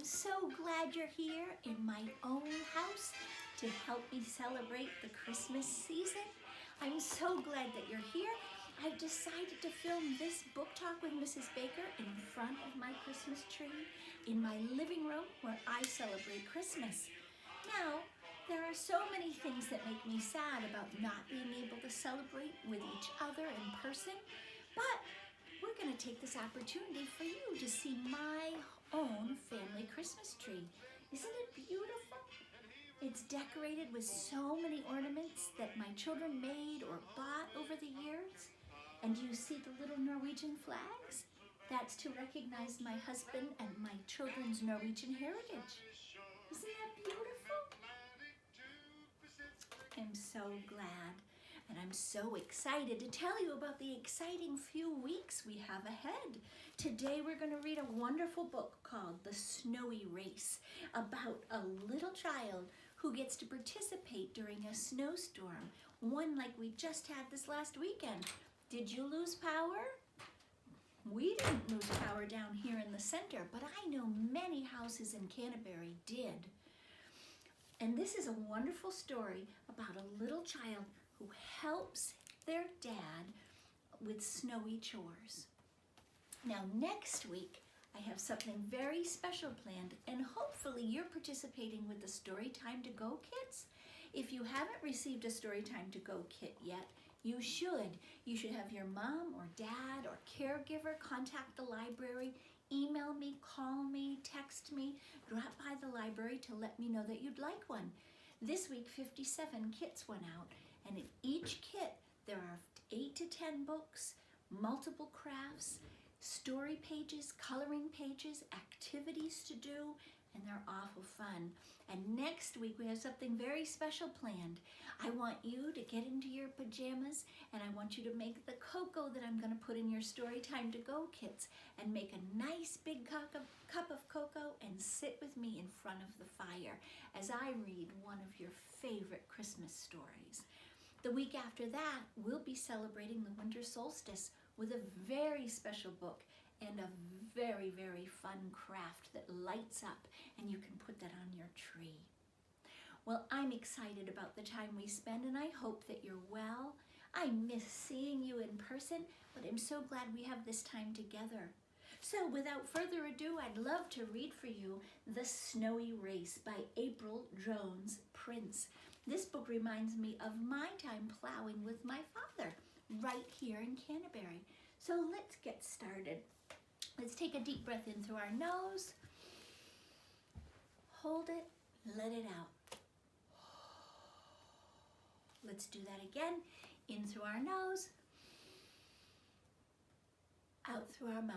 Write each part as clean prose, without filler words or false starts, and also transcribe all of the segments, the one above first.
I'm so glad you're here in my own house to help me celebrate the Christmas season. I'm so glad that you're here. I've decided to film this book talk with Mrs. Baker in front of my Christmas tree in my living room where I celebrate Christmas. Now, there are so many things that make me sad about not being able to celebrate with each other in person, but we're going to take this opportunity for you to see my own family Christmas tree. Isn't it beautiful? It's decorated with so many ornaments that my children made or bought over the years. And you see the little Norwegian flags? That's to recognize my husband and my children's Norwegian heritage. Isn't that beautiful? I'm so glad. And I'm so excited to tell you about the exciting few weeks we have ahead. Today we're going to read a wonderful book called The Snowy Race about a little child who gets to participate during a snowstorm, one like we just had this last weekend. Did you lose power? We didn't lose power down here in the center, but I know many houses in Canterbury did. And this is a wonderful story about a little child who helps their dad with snowy chores. Now next week, I have something very special planned, and hopefully you're participating with the Storytime to Go kits. If you haven't received a Storytime to Go kit yet, you should. You should have your mom or dad or caregiver contact the library, email me, call me, text me, drop by the library to let me know that you'd like one. This week, 57 kits went out. And in each kit, there are 8 to 10 books, multiple crafts, story pages, coloring pages, activities to do, and they're awful fun. And next week, we have something very special planned. I want you to get into your pajamas, and I want you to make the cocoa that I'm going to put in your Storytime to Go kits, and make a nice big cup of cocoa and sit with me in front of the fire as I read one of your favorite Christmas stories. The week after that, we'll be celebrating the winter solstice with a very special book and a very, very fun craft that lights up, and you can put that on your tree. Well, I'm excited about the time we spend, and I hope that you're well. I miss seeing you in person, but I'm so glad we have this time together. So without further ado, I'd love to read for you The Snowy Race by April Jones Prince. This book reminds me of my time plowing with my father right here in Canterbury. So let's get started. Let's take a deep breath in through our nose. Hold it, let it out. Let's do that again. In through our nose, out through our mouth.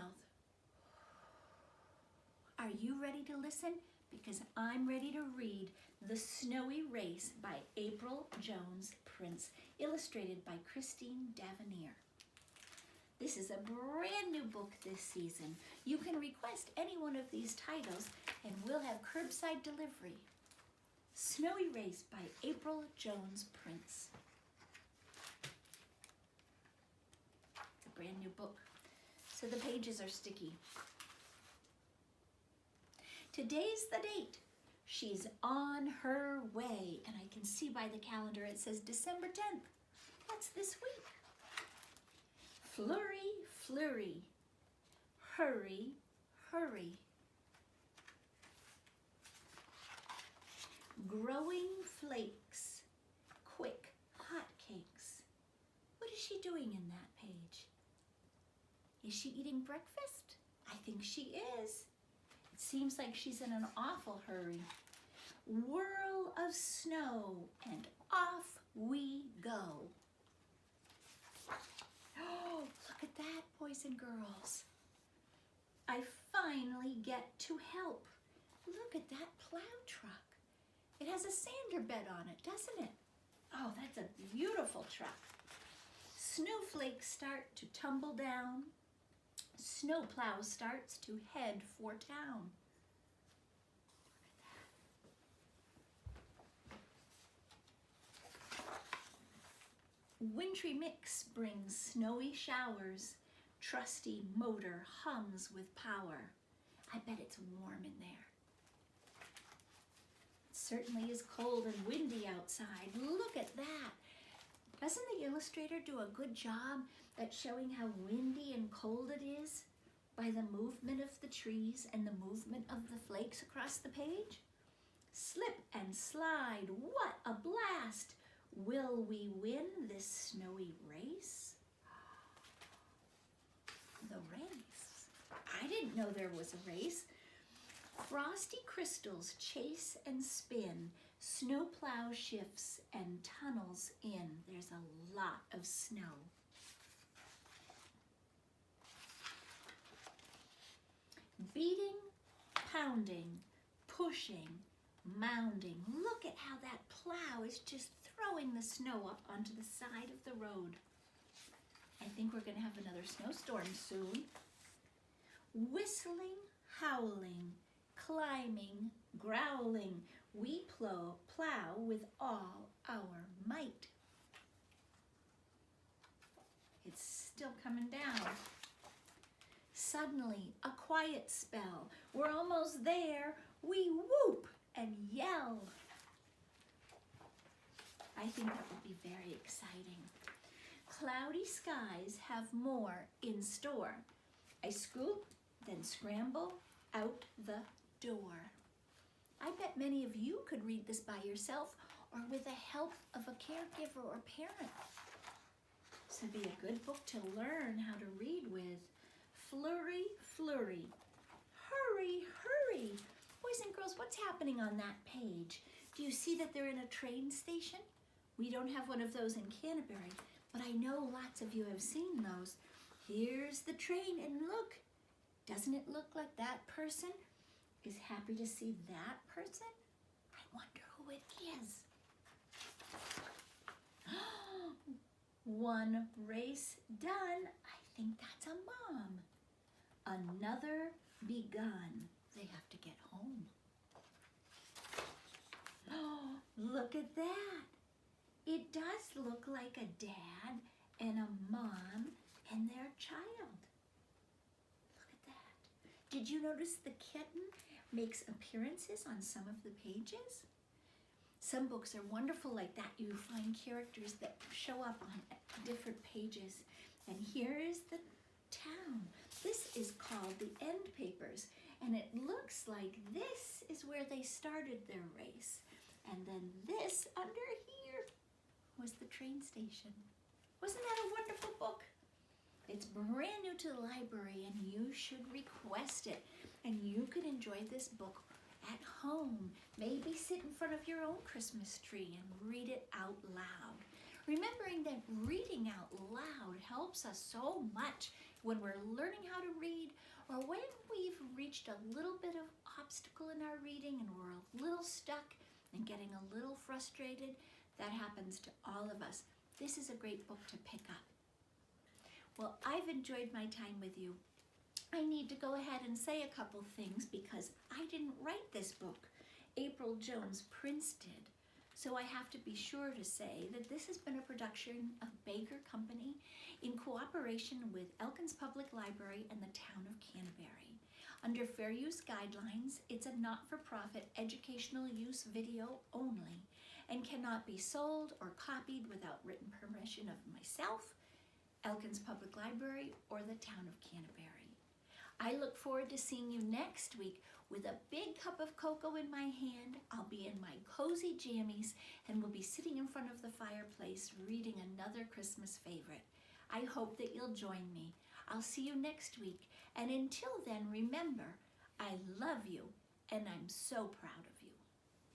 Are you ready to listen? Because I'm ready to read The Snowy Race by April Jones Prince, illustrated by Christine Davenier. This is a brand new book this season. You can request any one of these titles and we'll have curbside delivery. Snowy Race by April Jones Prince. It's a brand new book, so the pages are sticky. Today's the date. She's on her way, and I can see by the calendar it says December 10th. That's this week. Flurry, flurry, hurry, hurry. Growing flakes, quick hot cakes. What is she doing in that page? Is she eating breakfast? I think she is. It seems like she's in an awful hurry. Whirl of snow, and off we go. Oh, look at that, boys and girls. I finally get to help. Look at that plow truck. It has a sander bed on it, doesn't it? Oh, that's a beautiful truck. Snowflakes start to tumble down. Snowplow starts to head for town. Wintry mix brings snowy showers. Trusty motor hums with power. I bet it's warm in there. certainly is cold and windy outside. Look at that. Doesn't the illustrator do a good job at showing how windy and cold it is by the movement of the trees and the movement of the flakes across the page? Slip and slide, what a blast! Will we win this snowy race? The race. I didn't know there was a race. Frosty crystals chase and spin, snowplow shifts and tunnels in. There's a lot of snow. Beating, pounding, pushing, mounding. Look at how that plow is just throwing the snow up onto the side of the road. I think we're going to have another snowstorm soon. Whistling, howling, climbing, growling, we plow with all our might. It's still coming down. Suddenly, a quiet spell. We're almost there. We whoop and yell. I think that would be very exciting. Cloudy skies have more in store. I scoop, then scramble out the door. I bet many of you could read this by yourself or with the help of a caregiver or parent. This would be a good book to learn how to read with. Flurry, flurry. Hurry, hurry. Boys and girls, what's happening on that page? Do you see that they're in a train station? We don't have one of those in Canterbury, but I know lots of you have seen those. Here's the train, and look, doesn't it look like that person is happy to see that person? I wonder who it is. One race done. I think that's a mom. Another begun. They have to get home. Oh, look at that. It does look like a dad and a mom and their child. Look at that. Did you notice the kitten makes appearances on some of the pages? Some books are wonderful like that. You find characters that show up on different pages. And here is the town. This is called the End Papers. And it looks like this is where they started their race. And then this under here was the train station. Wasn't that a wonderful book? It's brand new to the library and you should request it. And you can enjoy this book at home. Maybe sit in front of your own Christmas tree and read it out loud. Remembering that reading out loud helps us so much when we're learning how to read or when we've reached a little bit of obstacle in our reading and we're a little stuck and getting a little frustrated. That happens to all of us. This is a great book to pick up. Well, I've enjoyed my time with you. I need to go ahead and say a couple things because I didn't write this book. April Jones Prince did. So I have to be sure to say that this has been a production of Baker Company in cooperation with Elkins Public Library and the town of Canterbury. Under fair use guidelines, it's a not-for-profit educational use video only and cannot be sold or copied without written permission of myself, Elkins Public Library, or the town of Canterbury. I look forward to seeing you next week with a big cup of cocoa in my hand. I'll be in my cozy jammies and we'll be sitting in front of the fireplace reading another Christmas favorite. I hope that you'll join me. I'll see you next week. And until then, remember, I love you and I'm so proud of you.